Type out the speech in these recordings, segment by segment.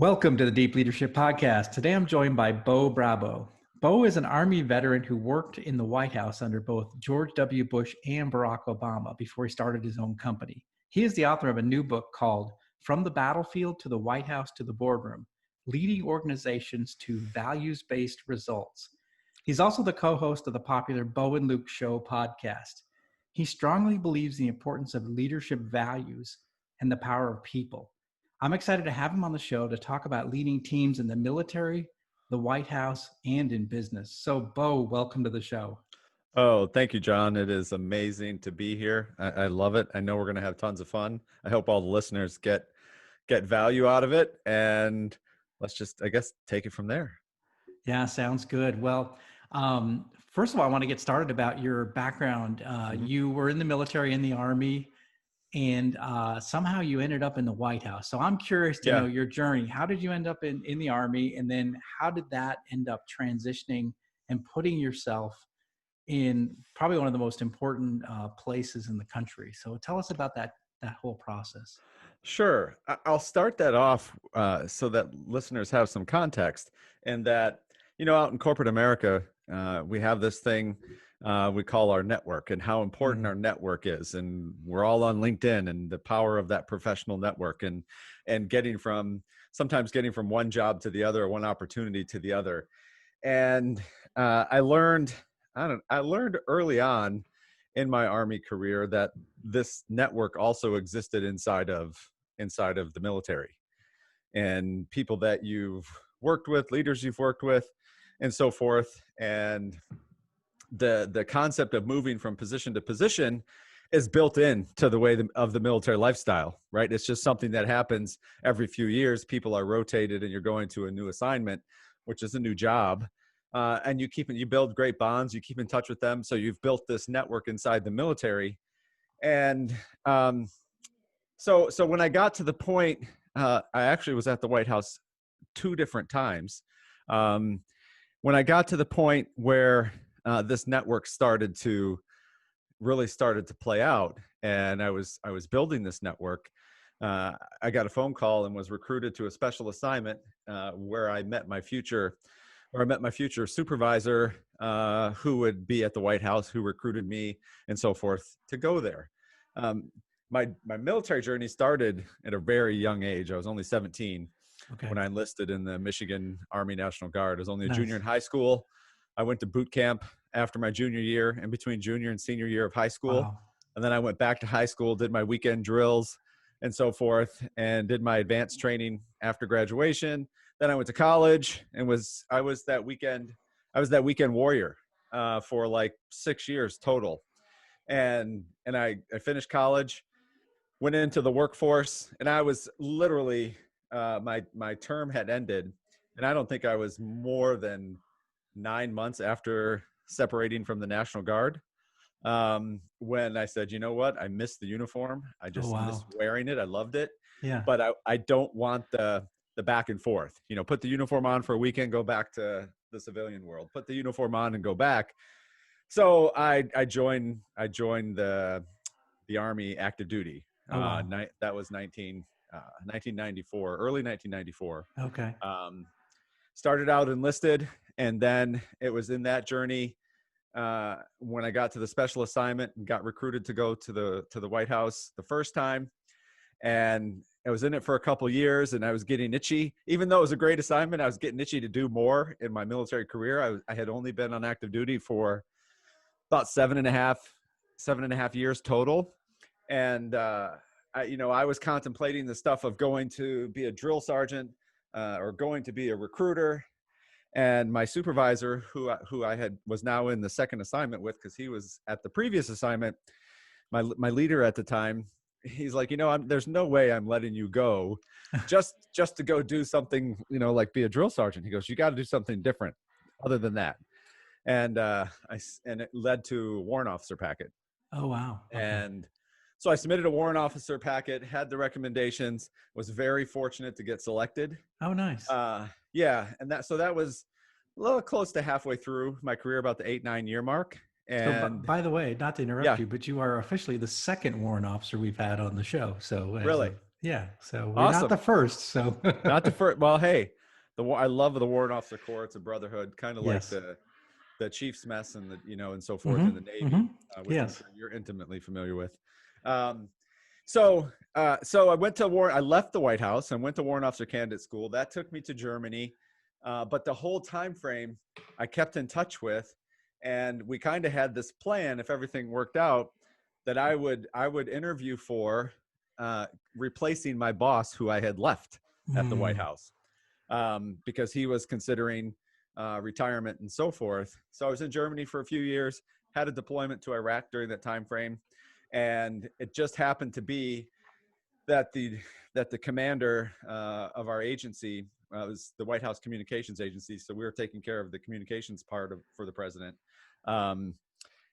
Welcome to the Deep Leadership Podcast. Today I'm joined by Bo Brabo. Bo is an Army veteran who worked in the White House under both George W. Bush and Barack Obama before he started his own company. He is the author of a new book called From the Battlefield to the White House to the Boardroom, Leading Organizations to Values-Based Results. He's also the co-host of the popular Bo and Luke Show podcast. He strongly believes the importance of leadership values and the power of people. I'm excited to have him on the show to talk about leading teams in the military, the White House, and in business. So, Bo, welcome to the show. Oh, thank you, John. It is amazing to be here. I love it. I know we're going to have tons of fun. I hope all the listeners get value out of it. And let's just, I guess, take it from there. Yeah, sounds good. Well, first of all, I want to get started about your background. You were in the military, in the Army, and somehow you ended up in the White House. So I'm curious to know your journey. How did you end up in the Army? And then how did that end up transitioning and putting yourself in probably one of the most important places in the country? So tell us about that whole process. Sure. I'll start that off so that listeners have some context, and that, out in corporate America, we have this thing we call our network, and how important our network is. And we're all on LinkedIn, and the power of that professional network, and sometimes getting from one job to the other, or one opportunity to the other. And I learned early on in my Army career that this network also existed inside of the military, and people that you've worked with, leaders you've worked with, and so forth. And the concept of moving from position to position is built in to the way of the military lifestyle, right? It's just something that happens every few years. People are rotated, and you're going to a new assignment, which is a new job. And you build great bonds, you keep in touch with them. So you've built this network inside the military. And so when I got to the point, I actually was at the White House 2 different times. When I got to the point where this network started to play out, and I was building this network, I got a phone call and was recruited to a special assignment where I met my future supervisor, who would be at the White House, who recruited me and so forth to go there. My military journey started at a very young age. I was only 17 when I enlisted in the Michigan Army National Guard. I was only a junior in high school. I went to boot camp after my junior year, in between junior and senior year of high school. Wow. And then I went back to high school, did my weekend drills and so forth, and did my advanced training after graduation. Then I went to college and I was that weekend warrior for like 6 years total. And I finished college, went into the workforce, and I was literally, my term had ended, and I don't think I was more than 9 months after separating from the National Guard, when I said, you know what, I missed the uniform. I just missed wearing it. I loved it. Yeah. But I don't want the back and forth, put the uniform on for a weekend, go back to the civilian world, put the uniform on and go back. So I joined the Army active duty. That was 1994, early 1994. Okay. Started out enlisted, and then it was in that journey when I got to the special assignment and got recruited to go to the White House the first time. And I was in it for a couple years, and I was getting itchy. Even though it was a great assignment, I was getting itchy to do more in my military career. I had only been on active duty for about seven and a half years total. And I was contemplating the stuff of going to be a drill sergeant or going to be a recruiter. And my supervisor, who I was now in the second assignment with, because he was at the previous assignment, my leader at the time, he's like, there's no way I'm letting you go just to go do something, like be a drill sergeant. He goes, you got to do something different other than that. And it led to warrant officer packet. Oh, wow. Okay. And so I submitted a warrant officer packet, had the recommendations, was very fortunate to get selected. Oh, nice. Yeah. And that was a little close to halfway through my career, about the 8-9 year mark. And by the way, not to interrupt you, but you are officially the second warrant officer we've had on the show. So really? Yeah. So we're not the Awesome. first. So Not the first. Well, hey, I love the Warrant Officer Corps. It's a brotherhood, kind of like yes. the Chiefs mess and and so forth in Mm-hmm. the Mm-hmm. Navy, which I'm Yes. sure you're intimately familiar with. Um, so I went to I left the White House and went to Warrant Officer Candidate School. That took me to Germany, but the whole time frame I kept in touch with, and we kind of had this plan. If everything worked out, that I would interview for replacing my boss, who I had left at the White Mm. House, because he was considering retirement and so forth. So I was in Germany for a few years, had a deployment to Iraq during that time frame, and it just happened to be that the commander of our agency was the White House Communications Agency, so we were taking care of the communications part for the president. Um,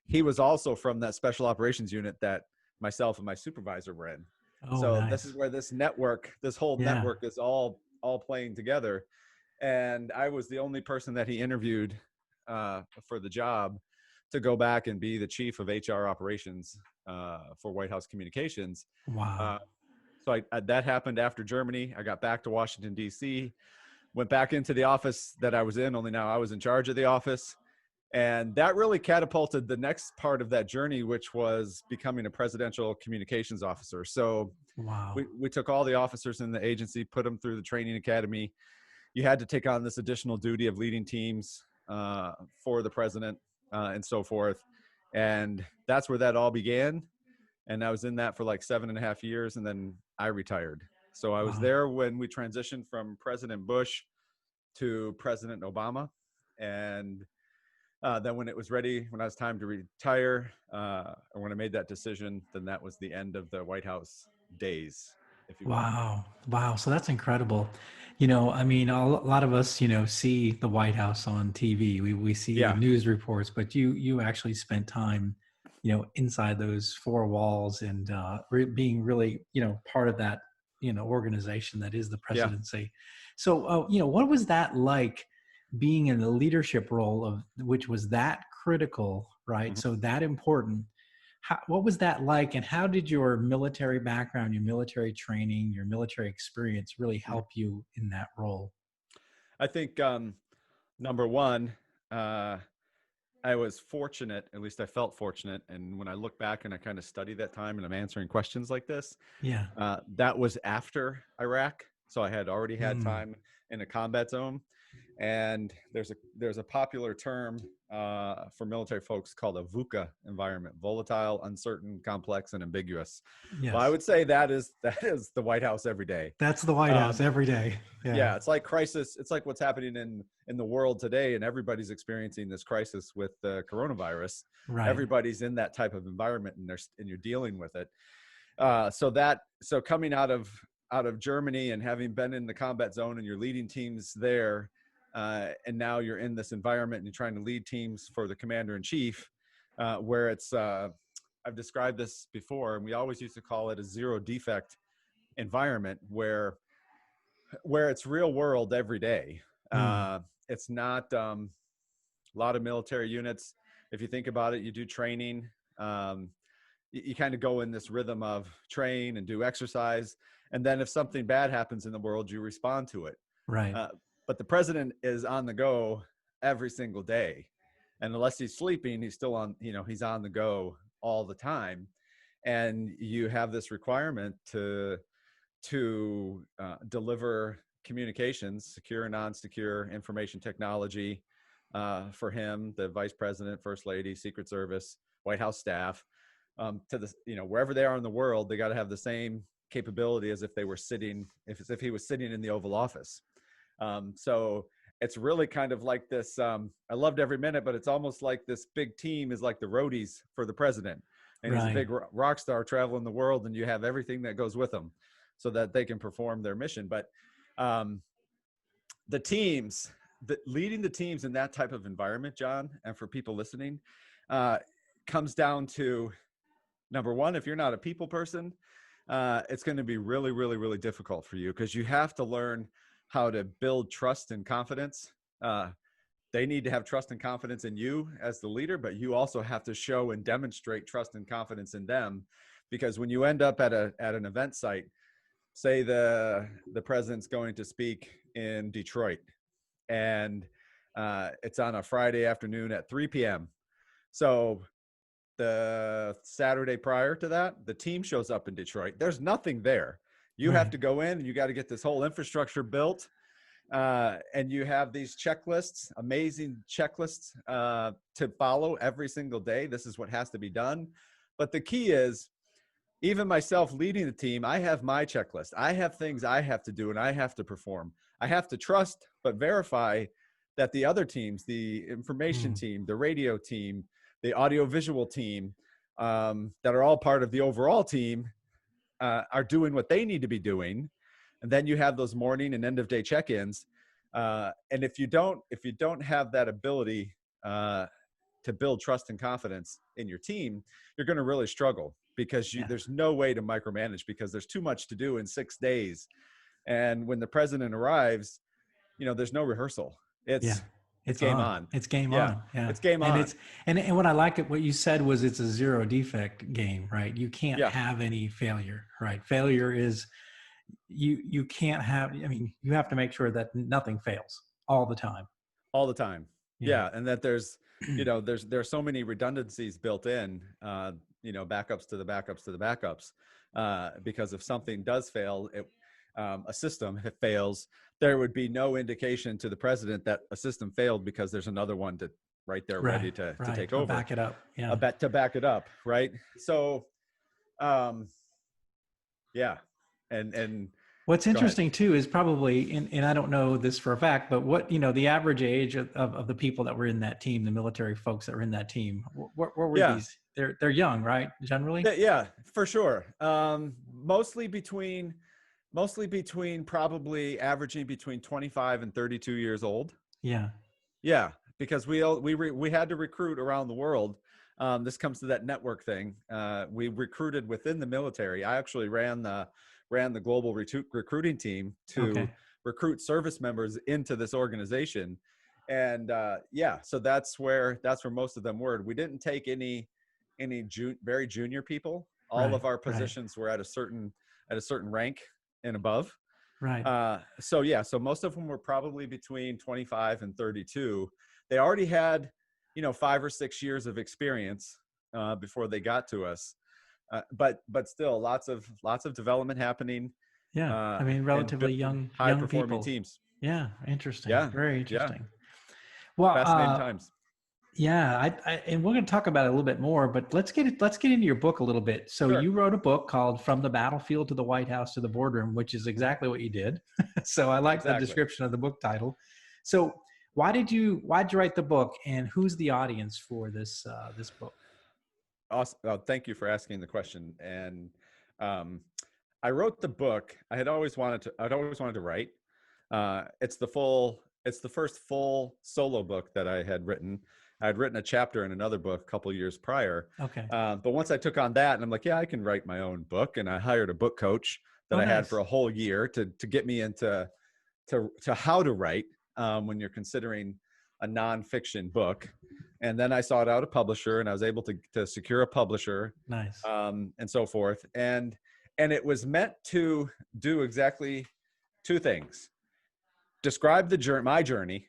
he was also from that special operations unit that myself and my supervisor were in. Oh, So this is nice. where this whole Yeah. network is all playing together. And I was the only person that he interviewed for the job to go back and be the chief of HR operations for White House Communications. Wow. Uh, so that happened after Germany. I got back to Washington, D.C., went back into the office that I was in, only now I was in charge of the office. And that really catapulted the next part of that journey, which was becoming a presidential communications officer. So Wow. we took all the officers in the agency, put them through the training academy. You had to take on this additional duty of leading teams for the president and so forth. And that's where that all began. And I was in that for like 7.5 years, and then I retired. So I was Wow. there when we transitioned from President Bush to President Obama. And then when it was ready, when I was time to retire, or when I made that decision, then that was the end of the White House days, if you will. Wow. Wow. So that's incredible. I mean, a lot of us, see the White House on TV. We see Yeah, news reports, but you actually spent time, inside those four walls and being really, part of that, organization that is the yeah. presidency. So, what was that like being in the leadership role of which was that critical, right? Mhm. So that important. What was that like, and how did your military background, your military training, your military experience really Mhm. help you in that role? I think number one, uh, I was fortunate, at least I felt fortunate. And when I look back and I kind of study that time and I'm answering questions like this, Yeah. that was after Iraq. So I had already had Mm, time in a combat zone. And there's a popular term for military folks called a VUCA environment: volatile, uncertain, complex, and ambiguous. Well, I yes. would say that is the White House every day. That's the White House Um, every day. Yeah. yeah, it's like crisis. It's like what's happening in the world today, and everybody's experiencing this crisis with the coronavirus. Right. Everybody's in that type of environment, and you're dealing with it. So coming out of Germany and having been in the combat zone, and you're leading teams there, and now you're in this environment and you're trying to lead teams for the commander in chief, where it's I've described this before, and we always used to call it a zero defect environment where it's real world every day. Mm, It's not a lot of military units. If you think about it, you do training. Um, you kind of go in this rhythm of train and do exercise. And then if something bad happens in the world, you respond to it. right. Uh, but the president is on the go every single day. And unless he's sleeping, he's still on, he's on the go all the time. And you have this requirement to deliver communications, secure and non-secure information technology for him, the vice president, first lady, Secret Service, White House staff, to the wherever they are in the world, they got to have the same capability as if they were sitting, if he was sitting in the Oval Office. So it's really kind of like this. I loved every minute, but it's almost like this big team is like the roadies for the president, and he's a Right. big rock star traveling the world, and you have everything that goes with him, so that they can perform their mission. But um, the teams, leading the teams in that type of environment, John, and for people listening, uh, comes down to number one: if you're not a people person, it's going to be really, really, really difficult for you, because you have to learn how to build trust and confidence. Uh, they need to have trust and confidence in you as the leader, but you also have to show and demonstrate trust and confidence in them, because when you end up at an event site, say the president's going to speak in Detroit, and it's on a Friday afternoon at 3 p.m. So the Saturday prior to that, the team shows up in Detroit. There's nothing there. You have to go in and you got to get this whole infrastructure built. And you have these checklists, amazing checklists to follow every single day. This is what has to be done. But the key is, even myself leading the team, I have my checklist. I have things I have to do and I have to perform. I have to trust but verify that the other teams, the information team, the radio team, the audiovisual team, that are all part of the overall team, are doing what they need to be doing. And then you have those morning and end of day check-ins. And if you don't have that ability to build trust and confidence in your team, you're going to really struggle, because there's no way to micromanage, because there's too much to do in 6 days. And when the president arrives, there's no rehearsal. It's game on. It's game on. Yeah. It's game on. And what I like what you said was it's a zero defect game, right? You can't have any failure, right? Failure is, you can't have, I mean, you have to make sure that nothing fails all the time. All the time. Yeah. And that there's, there's so many redundancies built in, backups to the backups to the backups, because if something does fail, a system, if it fails, there would be no indication to the president that a system failed, because there's another one right there ready to take over. Back it up. Yeah. To back it up. Right. So, and what's interesting too is probably, and I don't know this for a fact, but what, the average age of the people that were in that team, the military folks that were in that team, what were these? They're young, right? Generally? Yeah, for sure. Mostly between probably averaging between 25 and 32 years old. Yeah. Yeah. Because we had to recruit around the world. This comes to that network thing. We recruited within the military. I actually ran the global recruiting team to recruit service members into this organization. And so that's where most of them were. We didn't take any very junior people. All of our positions were at a certain rank and above. Right. So most of them were probably between 25 and 32. They already had, 5 or 6 years of experience before they got to us. But still lots of development happening. Yeah. I mean, relatively young performing people. Teams. Yeah. Interesting. Yeah. Very interesting. Yeah. Well, fascinating times. Yeah. And we're going to talk about it a little bit more, but let's get into your book a little bit. So you wrote a book called From the Battlefield to the White House to the Boardroom, which is exactly what you did. So I like the description of the book title. So why'd you write the book, and who's the audience for this book? Awesome. Well, thank you for asking the question. And I wrote the book. I'd always wanted to write. It's the first full solo book that I had written. I had written a chapter in another book a couple of years prior. Okay. But once I took on that, and I'm like, I can write my own book. And I hired a book coach that I had for a whole year to get me into how to write when you're considering a nonfiction book. And then I sought out a publisher, and I was able to secure a publisher. Nice. And so forth. And it was meant to do exactly two things: describe my journey,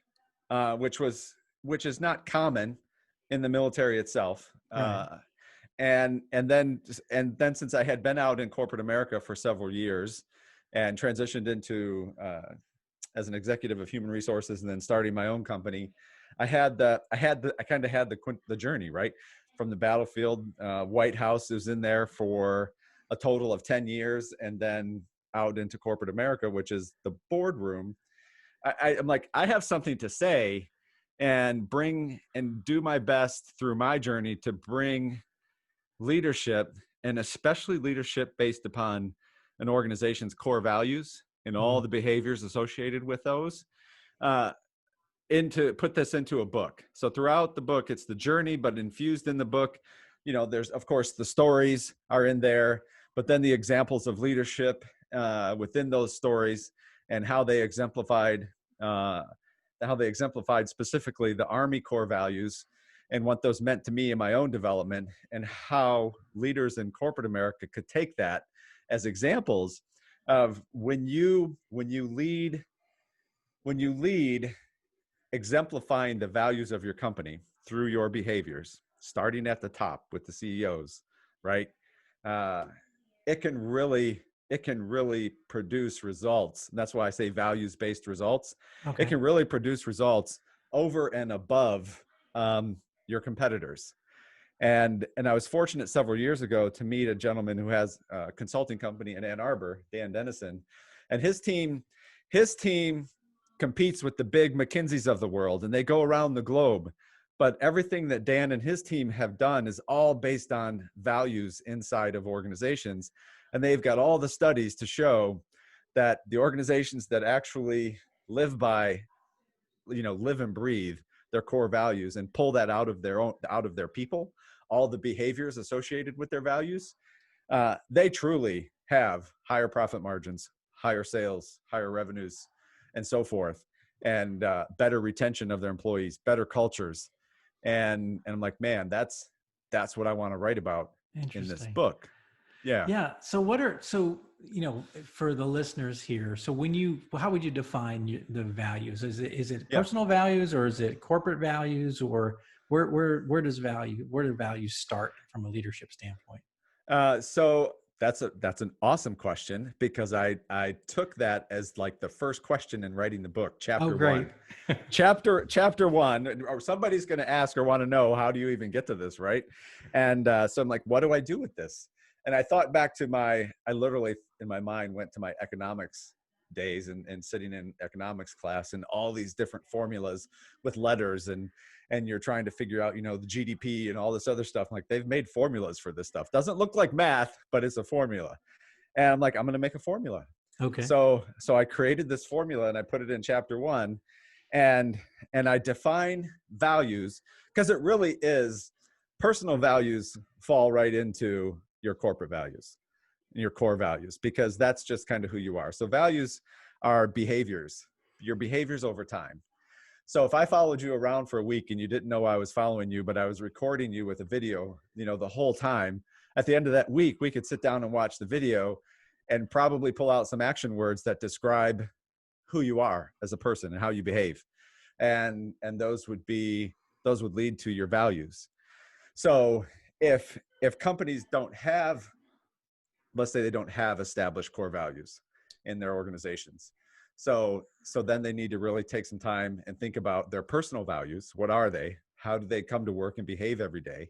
which is not common in the military itself. Right. And then since I had been out in corporate America for several years and transitioned into as an executive of human resources, and then starting my own company, I kind of had the journey, right? From the battlefield. White House is in there for a total of 10 years, and then out into corporate America, which is the boardroom. I'm like, I have something to say, and do my best through my journey to bring leadership, and especially leadership based upon an organization's core values and all the behaviors associated with those, put this into a book. So throughout the book, it's the journey, but infused in the book, there's, of course, the stories are in there, but then the examples of leadership within those stories, and how they exemplified specifically the Army core values, and what those meant to me in my own development, and how leaders in corporate America could take that as examples of when you lead exemplifying the values of your company through your behaviors, starting at the top with the CEOs, right? Uh, it can really produce results. And that's why I say values-based results. Okay. It can really produce results over and above your competitors. And I was fortunate several years ago to meet a gentleman who has a consulting company in Ann Arbor, Dan Dennison, and his team competes with the big McKinseys of the world, and they go around the globe. But everything that Dan and his team have done is all based on values inside of organizations. And they've got all the studies to show that the organizations that actually live by, live and breathe their core values and pull that out of their people, all the behaviors associated with their values, they truly have higher profit margins, higher sales, higher revenues, and so forth, and better retention of their employees, better cultures. And I'm like, man, that's what I want to write about in this book. Yeah. Yeah. So for the listeners here, so how would you define the values? Is it personal values, or is it corporate values, or where do values start from a leadership standpoint? So that's an awesome question, because I took that as like the first question in writing the book, chapter one. chapter one, or somebody's going to ask or want to know, how do you even get to this, right? And so I'm like, what do I do with this? And I thought back to I literally in my mind went to my economics days and sitting in economics class and all these different formulas with letters, and you're trying to figure out, the GDP and all this other stuff. Like, they've made formulas for this stuff. Doesn't look like math, but it's a formula. And I'm like, I'm going to make a formula. Okay. So I created this formula and I put it in chapter one, and I define values, because it really is, personal values fall right into your corporate values, your core values, because that's just kind of who you are. So values are behaviors, your behaviors over time. So if I followed you around for a week and you didn't know I was following you, but I was recording you with a video, the whole time, at the end of that week, we could sit down and watch the video and probably pull out some action words that describe who you are as a person and how you behave. And those would lead to your values. So if companies don't have, let's say they don't have established core values in their organizations, so then they need to really take some time and think about their personal values. What are they? How do they come to work and behave every day?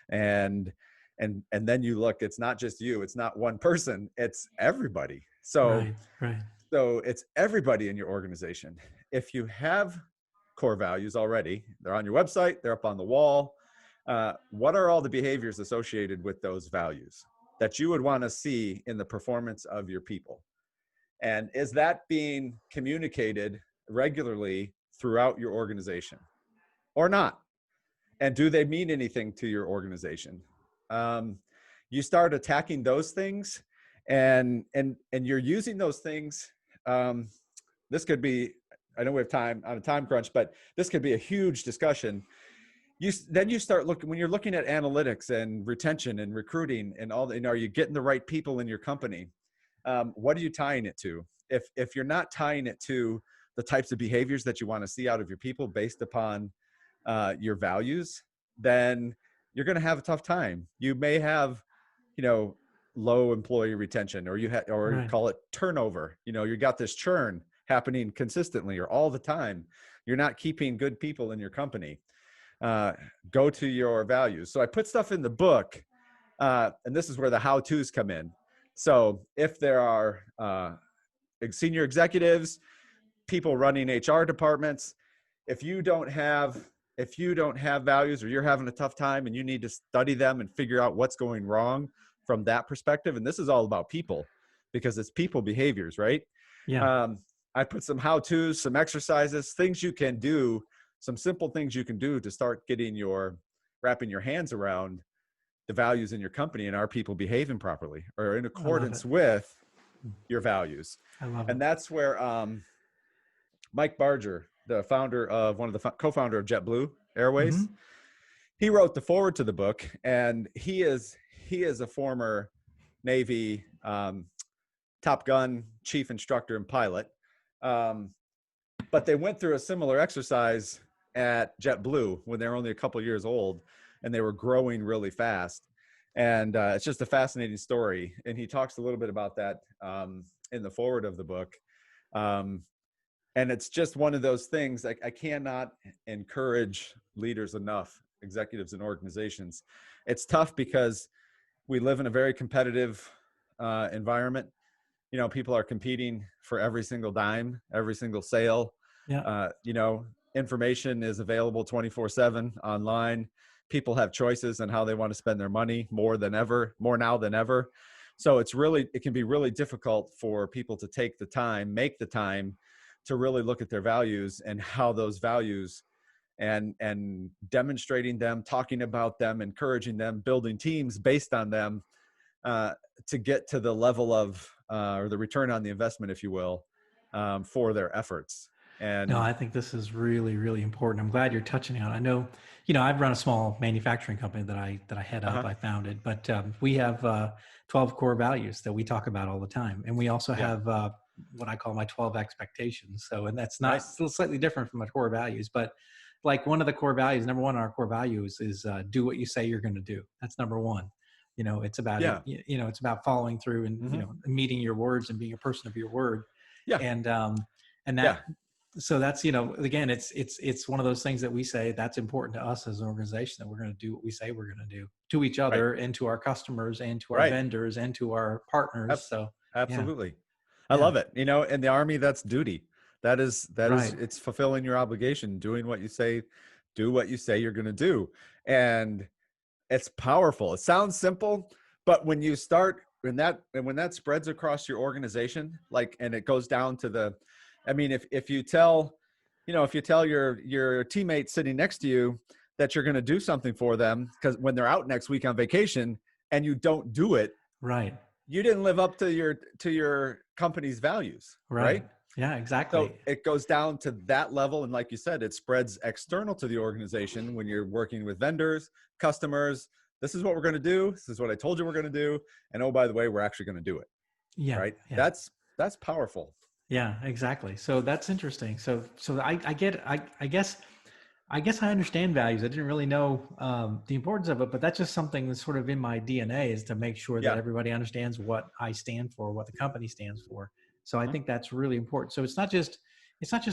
And then you look, it's not just you, it's not one person, it's everybody. So right. So it's everybody in your organization. If you have core values already, they're on your website, they're up on the wall. What are all the behaviors associated with those values that you would want to see in the performance of your people? And is that being communicated regularly throughout your organization or not? And do they mean anything to your organization? You start attacking those things, and you're using those things. This could be, I know we have time on a time crunch, but this could be a huge discussion. Then you start looking, when you're looking at analytics and retention and recruiting and all, are you getting the right people in your company? What are you tying it to? If you're not tying it to the types of behaviors that you want to see out of your people based upon your values, then you're going to have a tough time. You may have, low employee retention, or you call it turnover. You got this churn happening consistently or all the time. You're not keeping good people in your company. Go to your values. So I put stuff in the book, and this is where the how-tos come in. So if there are senior executives, people running HR departments, if you don't have values, or you're having a tough time and you need to study them and figure out what's going wrong from that perspective, and this is all about people, because it's people behaviors, right? Yeah. I put some how-tos, some exercises, things you can do, some simple things you can do to start wrapping your hands around the values in your company, and are people behaving properly or in accordance with your values. I love it. That's where Mike Barger, the founder of co-founder of JetBlue Airways, he wrote the foreword to the book, and he is a former Navy Top Gun chief instructor and pilot. But they went through a similar exercise at JetBlue when they were only a couple years old, and they were growing really fast. And it's just a fascinating story. And he talks a little bit about that in the forward of the book. And it's just one of those things. I cannot encourage leaders enough, executives and organizations. It's tough because we live in a very competitive environment. You know, people are competing for every single dime, every single sale. Yeah. You know, information is available 24/7 online. People have choices on how they want to spend their money more now than ever. So it can be really difficult for people to make the time to really look at their values and how those values and demonstrating them, talking about them, encouraging them, building teams based on them, to get to the level of or the return on the investment, if you will, for their efforts. No, And I think this is really, really important. I'm glad you're touching on it. I know, I've run a small manufacturing company that I head up, uh-huh, I founded, but we have 12 core values that we talk about all the time. And we also yeah, have what I call my 12 expectations. So, and that's not nice, still slightly different from my core values, but like one of the core values, number one on our core values is do what you say you're going to do. That's number one. It's about it. yeah, It's about following through and, hmm, meeting your words and being a person of your word. yeah, And, and yeah, that so that's again it's one of those things that we say that's important to us as an organization, that we're going to do what we say we're going to do to each right, other and to our customers and to our right. vendors and to our partners. So yeah. Absolutely. I Yeah. love it. You know, in the Army, that's duty. Right. It's fulfilling your obligation, doing what you say, do what you say you're going to do. And it's powerful. It sounds simple, but when you start when that spreads across your organization, like, and it goes down to I mean, if you tell, if you tell your teammate sitting next to you that you're going to do something for them, because when they're out next week on vacation and you don't do it, Right. you didn't live up to your company's values, Right. right? Yeah, exactly. So it goes down to that level. And like you said, it spreads external to the organization when you're working with vendors, customers. This is what we're going to do. This is what I told you we're going to do. And oh, by the way, we're actually going to do it. Yeah. Right. Yeah. That's powerful. Yeah, exactly. So that's interesting. So I get I guess I understand values. I didn't really know the importance of it, but that's just something that's sort of in my DNA, is to make sure that Yeah. everybody understands what I stand for, what the company stands for. So I Mhm. think that's really important. So it's not just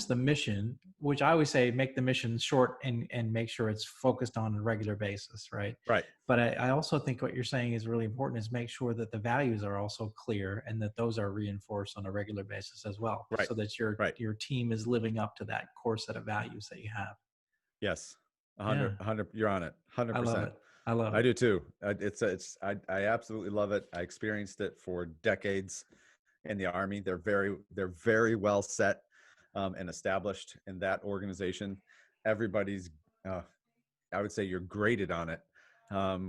the mission, which I always say make the mission short and make sure it's focused on a regular basis, right? Right. But I also think what you're saying is really important, is make sure that the values are also clear and that those are reinforced on a regular basis as well, Right. so that your Right. your team is living up to that core set of values that you have. Yes. Yeah. 100, you're on it. I love 100%. it. I love I it. do too. I absolutely love it. I experienced it for decades in the Army. They're very well set and established in that organization. Everybody's, uh, I would say, you're graded on it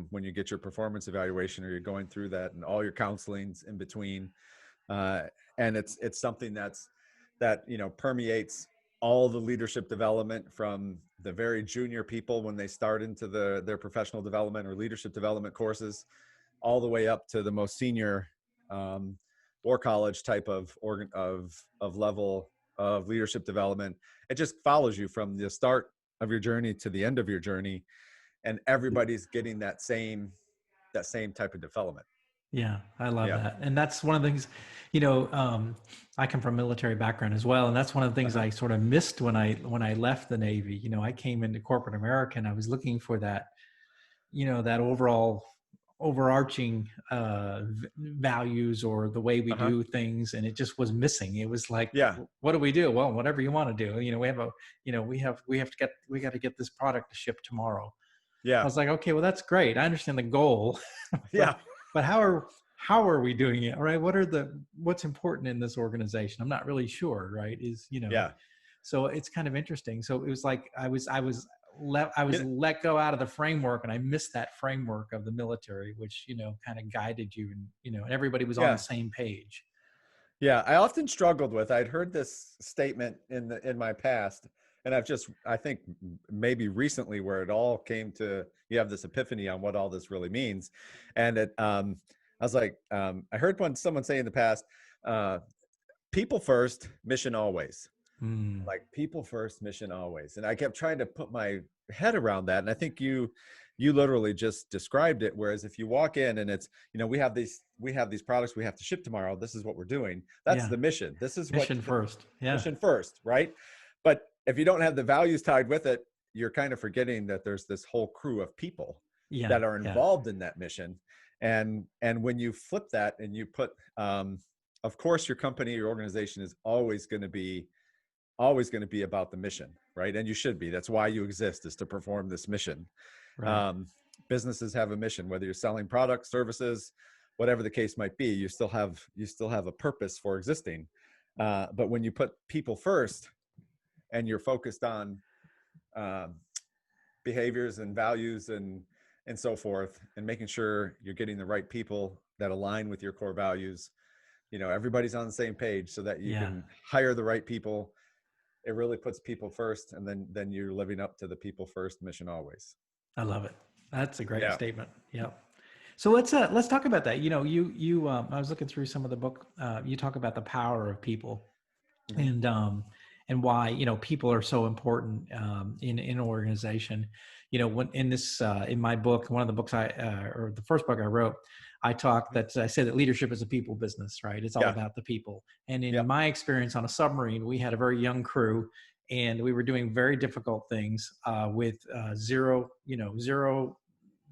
when you get your performance evaluation, or you're going through that, and all your counselings in between. Uh, and it's something that permeates all the leadership development, from the very junior people when they start into their professional development or leadership development courses, all the way up to the most senior um, war college type of organ of level of leadership development. It just follows you from the start of your journey to the end of your journey, and everybody's getting that same type of development. Yeah, I love Yeah. that. And that's one of the things, I come from a military background as well. And that's one of the things Uh-huh. I sort of missed when I left the Navy. I came into corporate America and I was looking for that, that overall overarching values or the way we Uh-huh. do things. And it just was missing. It was like, Yeah. what do we do? Well, whatever you want to do. We have to get this product to ship tomorrow. I Yeah. was like, okay, well, that's great. I understand the goal, but Yeah. but how are we doing it? Right? What's important in this organization? I'm not really sure. Right? Yeah. So it's kind of interesting. So it was like I was You let go out of the framework, and I missed that framework of the military, which kind of guided you, and everybody was on the Yeah. same page. Yeah. I often struggled with, I'd heard this statement in my past, and I think maybe recently, where it all came to, you have this epiphany on what all this really means. And I was like, I heard someone say in the past, People first, mission always. Mm. Like people first, mission always. And I kept trying to put my head around that. And I think you literally just described it. Whereas if you walk in and it's, we have these products we have to ship tomorrow. This is what we're doing. That's Yeah. the mission. This is what Mission first. Yeah. mission first, right? But if you don't have the values tied with it, you're kind of forgetting that there's this whole crew of people Yeah. that are Yeah. involved in that mission. And when you flip that and you put, of course, your company, your organization is always going to be about the mission, right? And you should be. That's why you exist, is to perform this mission. Right. Businesses have a mission, whether you're selling products, services, whatever the case might be. You still have a purpose for existing. But when you put people first and you're focused on behaviors and values and so forth, and making sure you're getting the right people that align with your core values, everybody's on the same page so that you can hire the right people. It really puts people first, and then you're living up to the people first mission always. I love it. That's a great statement. Yeah. So let's talk about that. I was looking through some of the book. You talk about the power of people, and why people are so important in an organization. When in my book, one of the books or the first book I wrote, I say that leadership is a people business, right? It's all about the people. And in my experience on a submarine, we had a very young crew, and we were doing very difficult things with zero.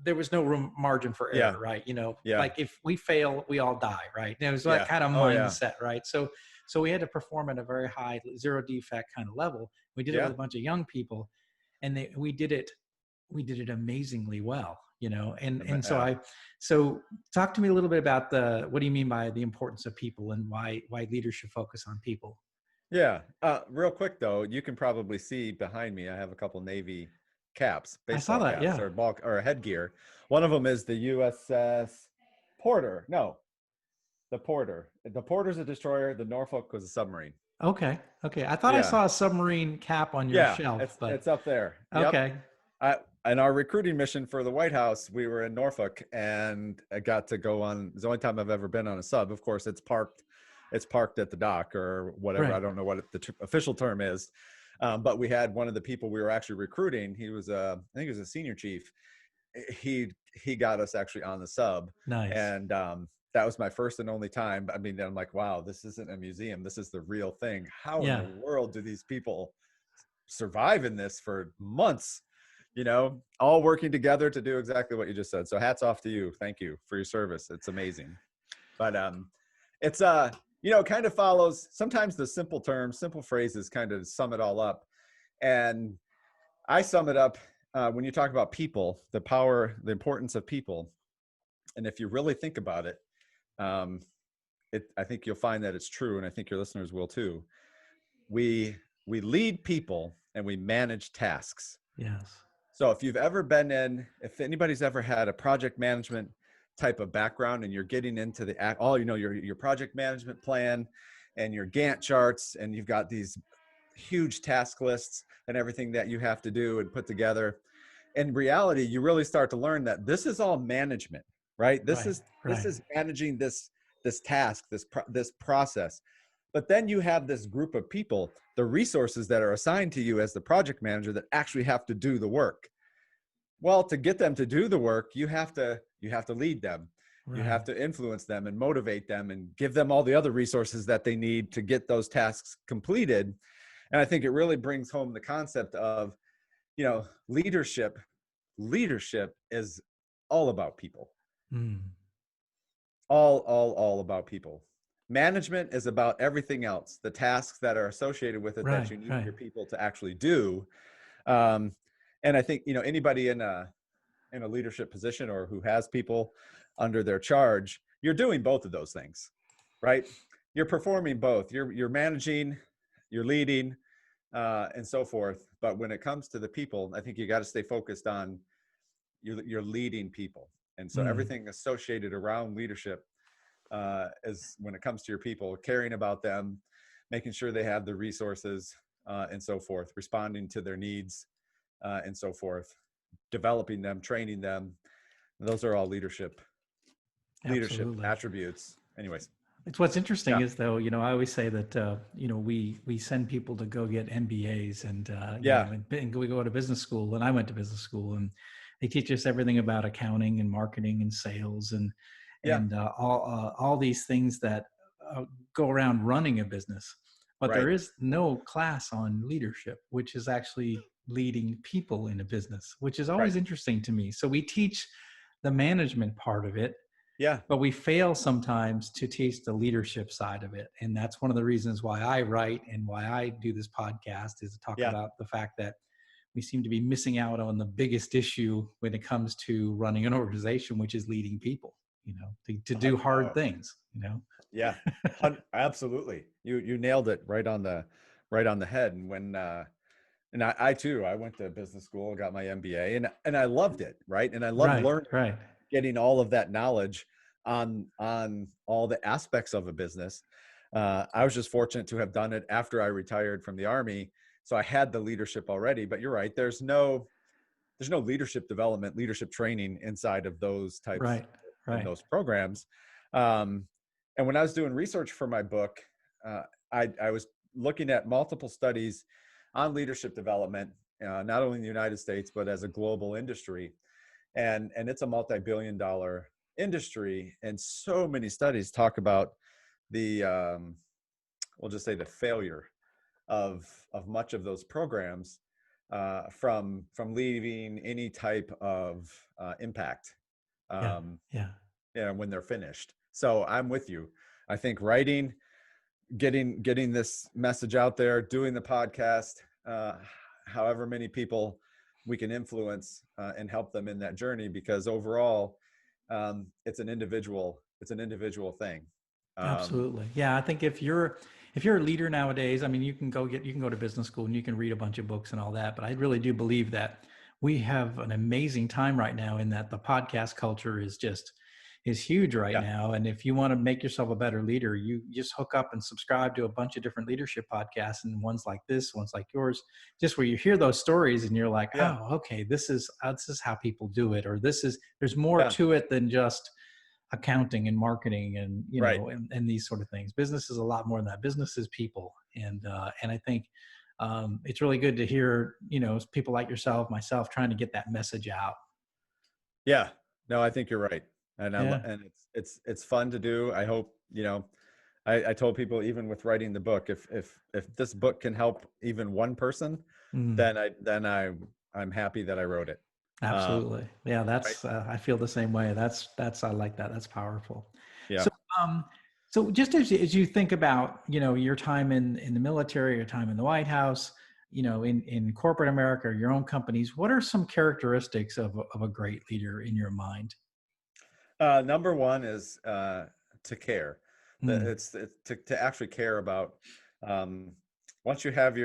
There was no room margin for error, right? Like if we fail, we all die, right? And it was that kind of mindset, right? So we had to perform at a very high zero defect kind of level. We did it with a bunch of young people, and we did it amazingly well, so talk to me a little bit about what do you mean by the importance of people, and why leaders should focus on people? Real quick though, you can probably see behind me, I have a couple Navy caps, baseball caps, or headgear. One of them is the USS Porter. No, the Porter. The Porter's a destroyer. The Norfolk was a submarine. Okay. I thought I saw a submarine cap on your shelf. It's up there. Okay. In our recruiting mission for the White House, we were in Norfolk, and I got to go on. It's the only time I've ever been on a sub. Of course, it's parked at the dock or whatever. Right. I don't know what the official term is. But we had one of the people we were actually recruiting. He was I think he was a senior chief. He got us actually on the sub. Nice. And that was my first and only time. I mean, I'm like, wow, this isn't a museum. This is the real thing. How in the world do these people survive in this for months? All working together to do exactly what you just said. So hats off to you. Thank you for your service. It's amazing. But it's kind of follows sometimes the simple terms, simple phrases kind of sum it all up. And I sum it up when you talk about people, the power, the importance of people. And if you really think about it, I think you'll find that it's true. And I think your listeners will too. We lead people and we manage tasks. Yes. So if anybody's ever had a project management type of background, and you're getting into your project management plan and your Gantt charts, and you've got these huge task lists and everything that you have to do and put together. In reality, you really start to learn that this is all management, right? This is managing this task, this process. But then you have this group of people, the resources that are assigned to you as the project manager, that actually have to do the work. Well, to get them to do the work, you have to lead them. Right. You have to influence them and motivate them and give them all the other resources that they need to get those tasks completed. And I think it really brings home the concept of, leadership. Leadership is all about people. All about people. Management is about everything else, the tasks that are associated with it that you need your people to actually do. And I think, anybody in a leadership position or who has people under their charge, you're doing both of those things, right? You're performing both. You're managing, you're leading, and so forth. But when it comes to the people, I think you got to stay focused on you're leading people. And so everything associated around leadership is, when it comes to your people, caring about them, making sure they have the resources and so forth, responding to their needs and so forth, developing them, training them. Those are all leadership attributes. Anyways. It's what's interesting Yeah. is though, I always say that, we send people to go get MBAs and, Yeah. and we go to business school, and I went to business school, and they teach us everything about accounting and marketing and sales and, Yeah. all these things that go around running a business. But there Right. is no class on leadership, which is actually leading people in a business, which is Right. always interesting to me. So we teach the management part of it, Yeah. but we fail sometimes to teach the leadership side of it. And that's one of the reasons why I write and why I do this podcast, is to talk Yeah. about the fact that we seem to be missing out on the biggest issue when it comes to running an organization, which is leading people, to do hard Oh, things, yeah. Absolutely. You nailed it right on the head. And when, and I too, I went to business school, got my MBA, and I loved it. Right. And I loved Right, learning, right. getting all of that knowledge on all the aspects of a business. I was just fortunate to have done it after I retired from the Army. So I had the leadership already, but you're right. There's no leadership development, leadership training inside of those types Right, in right. those programs. Um, and when I was doing research for my book, uh, I was looking at multiple studies on leadership development, not only in the United States, but as a global industry. And it's a multi-billion-dollar industry. And so many studies talk about the, we'll just say the failure of much of those programs from leaving any type of impact, Yeah, um, yeah. when they're finished. So I'm with you. I think writing, getting this message out there, doing the podcast, however many people we can influence and help them in that journey, because overall, it's an individual thing. Absolutely. Yeah, I think if you're a leader nowadays, I mean, you can go to business school and you can read a bunch of books and all that, but I really do believe that we have an amazing time right now, in that the podcast culture is huge right Yeah. now. And if you want to make yourself a better leader, you just hook up and subscribe to a bunch of different leadership podcasts, and ones like this, ones like yours, just where you hear those stories and you're like, Yeah. oh, okay, this is how people do it, or there's more Yeah. to it than just accounting and marketing and Right. and these sort of things. Business is a lot more than that. Business is people, and I think it's really good to hear people like yourself, myself, trying to get that message out. Yeah. No, I think you're right. Yeah. And it's fun to do. I hope, I told people, even with writing the book, if this book can help even one person, Mm, I'm happy that I wrote it. Um, absolutely. Yeah, right. that's I feel the same way. That's I like that. That's powerful. Yeah. So um so just as you think about your time in the military, your time in the White House, in corporate America, or your own companies, what are some characteristics of a great leader in your mind? Number one is to care. Mm, It's to actually care about. Um, once you have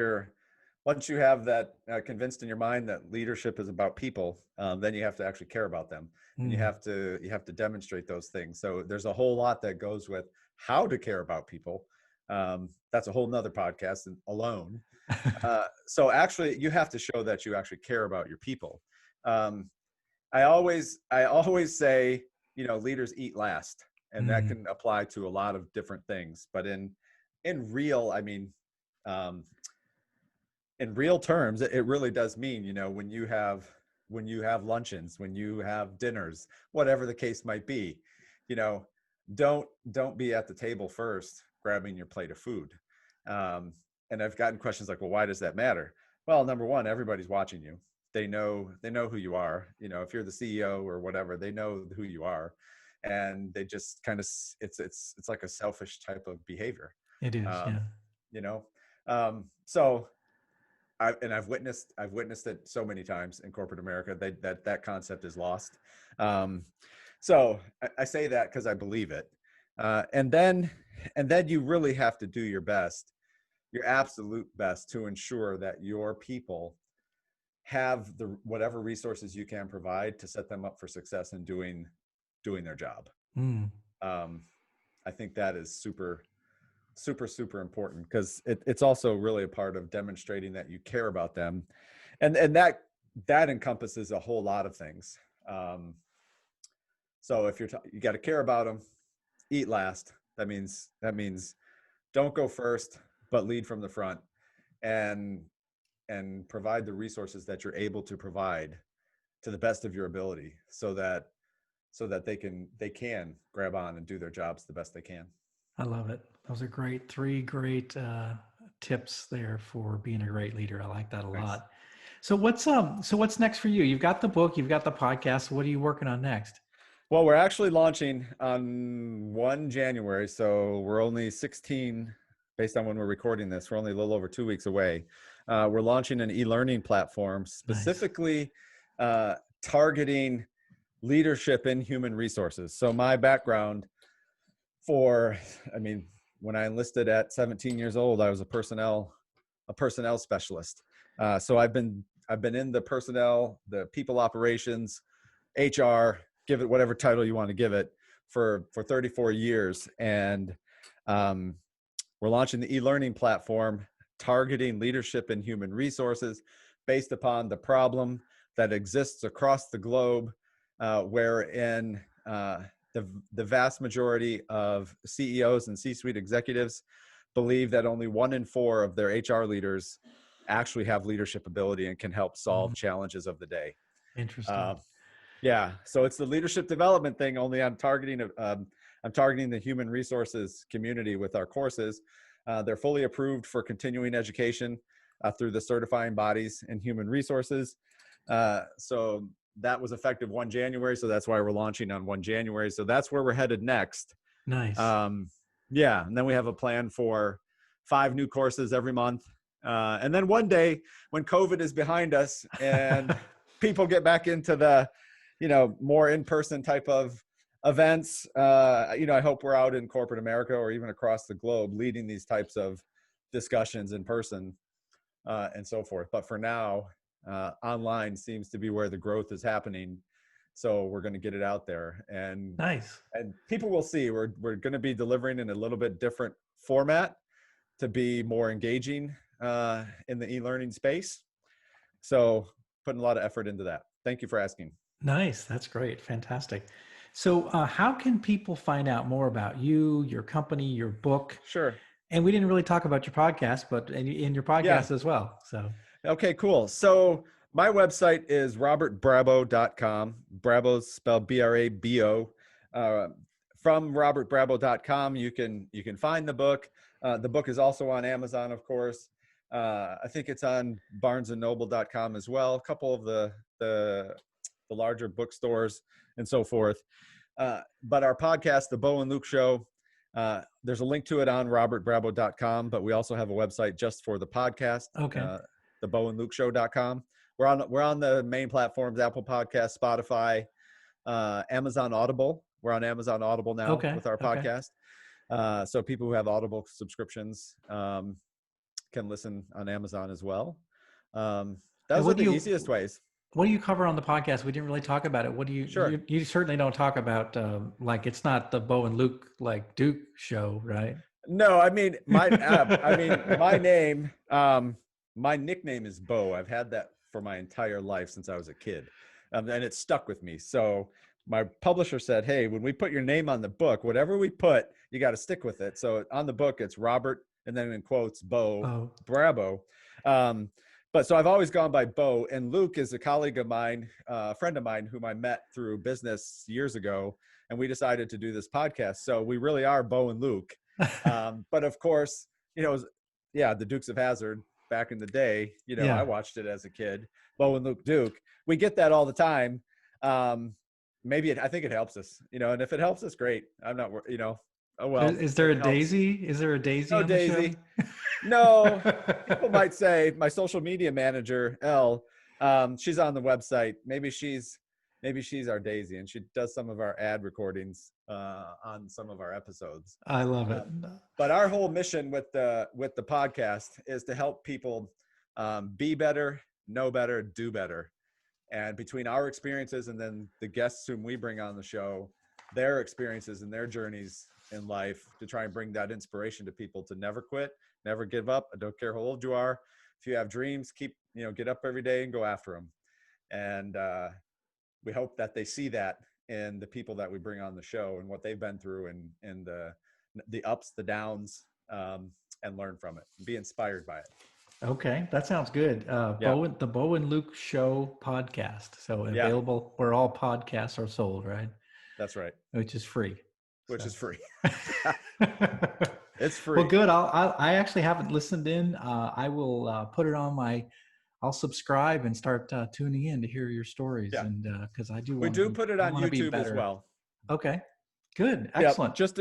once you have that convinced in your mind that leadership is about people, then you have to actually care about them, and mm. you have to demonstrate those things. So there's a whole lot that goes with how to care about people. That's a whole nother podcast alone. So actually, you have to show that you actually care about your people. Um, I always say, leaders eat last, and that Mm, can apply to a lot of different things. But in real, I mean, um, in real terms, it really does mean, when you have luncheons, when you have dinners, whatever the case might be, you know, don't be at the table first, grabbing your plate of food. Um, and I've gotten questions like, well, why does that matter? Well, number one, everybody's watching you. They know who you are. If you're the CEO or whatever, they know who you are, and they just kind of it's like a selfish type of behavior. it is, Um, yeah. you know, so I've witnessed it so many times in corporate America that concept is lost. Um, so I say that because I believe it, and then you really have to do your best, your absolute best, to ensure that your people have the whatever resources you can provide to set them up for success in doing their job. Mm, Um, I think that is super important, because it's also really a part of demonstrating that you care about them, and that encompasses a whole lot of things. So if you got to care about them, eat last, That means don't go first, but lead from the front, and provide the resources that you're able to provide to the best of your ability, so that they can grab on and do their jobs the best they can. I love it. Those are great. Three great tips there for being a great leader. I like that a Thanks. lot. So what's next for you? You've got the book, you've got the podcast. What are you working on next? Well, we're actually launching on 1 January, so we're only 16, based on when we're recording this, we're only a little over 2 weeks away. We're launching an e-learning platform Nice. specifically targeting leadership in human resources. So my background when I enlisted at 17 years old, I was a personnel specialist. So I've been in the personnel, the people operations, HR, give it whatever title you want to give it, for 34 years. And we're launching the e-learning platform targeting leadership in human resources based upon the problem that exists across the globe, wherein the vast majority of CEOs and C-suite executives believe that only 1 in 4 of their HR leaders actually have leadership ability and can help solve challenges of the day. Interesting. Yeah, so it's the leadership development thing. Only I'm targeting the human resources community with our courses. They're fully approved for continuing education through the certifying bodies in human resources. So that was effective 1 January. So that's why we're launching on 1 January. So that's where we're headed next. Nice. Yeah, and then we have a plan for 5 new courses every month. And then one day when COVID is behind us and people get back into the, more in-person type of events, I hope we're out in corporate America or even across the globe leading these types of discussions in person and so forth. But for now, online seems to be where the growth is happening. So we're going to get it out there, and Nice. people will see. We're going to be delivering in a little bit different format to be more engaging in the e-learning space. So putting a lot of effort into that. Thank you for asking. Nice. That's great. Fantastic. So, how can people find out more about you, your company, your book? Sure. And we didn't really talk about your podcast, but in your Yeah. podcast as well. So, Okay, cool. So my website is robertbrabo.com. Brabo's spelled B-R-A-B-O. From robertbrabo.com, you can find the book. The book is also on Amazon, of course. I think it's on barnesandnoble.com as well. A couple of the larger bookstores and so forth. But our podcast, The Bo and Luke Show, there's a link to it on robertbrabo.com, but we also have a website just for the podcast, okay. theboandlukeshow.com. We're on the main platforms: Apple Podcasts, Spotify, Amazon Audible. We're on Amazon Audible now with our podcast. So people who have Audible subscriptions can listen on Amazon as well. Those are the easiest ways. What do you cover on the podcast? We didn't really talk about it. What do you? Sure. You certainly don't talk about like it's not the Bo and Luke like Duke show, right? No, I mean my name, my nickname is Bo. I've had that for my entire life since I was a kid, and it stuck with me. So my publisher said, "Hey, when we put your name on the book, whatever we put, you got to stick with it." So on the book, it's Robert, and then in quotes, Bo Brabo. But so I've always gone by Bo, and Luke is a colleague of mine, a friend of mine whom I met through business years ago, and we decided to do this podcast. So we really are Bo and Luke. But of course, the Dukes of Hazzard back in the day, I watched it as a kid, Bo and Luke Duke. We get that all the time. I think it helps us, and if it helps us, great. I'm not, oh well. Is there a Daisy? Is there a Daisy? No Daisy. No. People might say my social media manager, Elle, she's on the website. Maybe she's our Daisy, and she does some of our ad recordings on some of our episodes. I love it. But our whole mission with the podcast is to help people be better, know better, do better. And between our experiences and then the guests whom we bring on the show, their experiences and their journeys in life, to try and bring that inspiration to people to never quit, never give up. I don't care how old you are. If you have dreams, get up every day and go after them. And we hope that they see that in the people that we bring on the show and what they've been through, and the ups, the downs, and learn from it. Be inspired by it. Okay, that sounds good. Yeah, The Bo and Luke Show podcast. So yeah, available where all podcasts are sold, right? that's right. Which is free. Which So. is free. It's Well, free. good. I actually haven't listened in. I will put it on my. I'll subscribe and start tuning in to hear your stories, Yeah, and because I do we want to do be. put it I on want to be YouTube as better. well. Okay, good, Yeah, excellent. just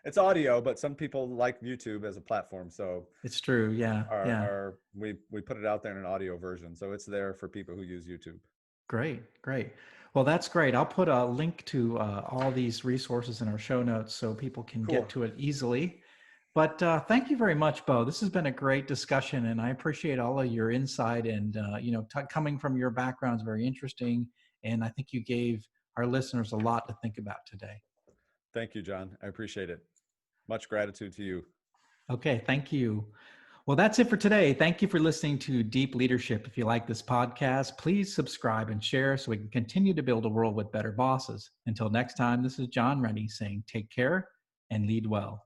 it's audio, but some people like YouTube as a platform. So it's true. Yeah, yeah. we put it out there in an audio version, so it's there for people who use YouTube. Great, great. Well, that's great. I'll put a link to all these resources in our show notes so people can get to it easily. But thank you very much, Bo. This has been a great discussion, and I appreciate all of your insight. And coming from your background is very interesting, and I think you gave our listeners a lot to think about today. Thank you, John. I appreciate it. Much gratitude to you. Okay, thank you. Well, that's it for today. Thank you for listening to Deep Leadership. If you like this podcast, please subscribe and share so we can continue to build a world with better bosses. Until next time, this is John Rennie saying take care and lead well.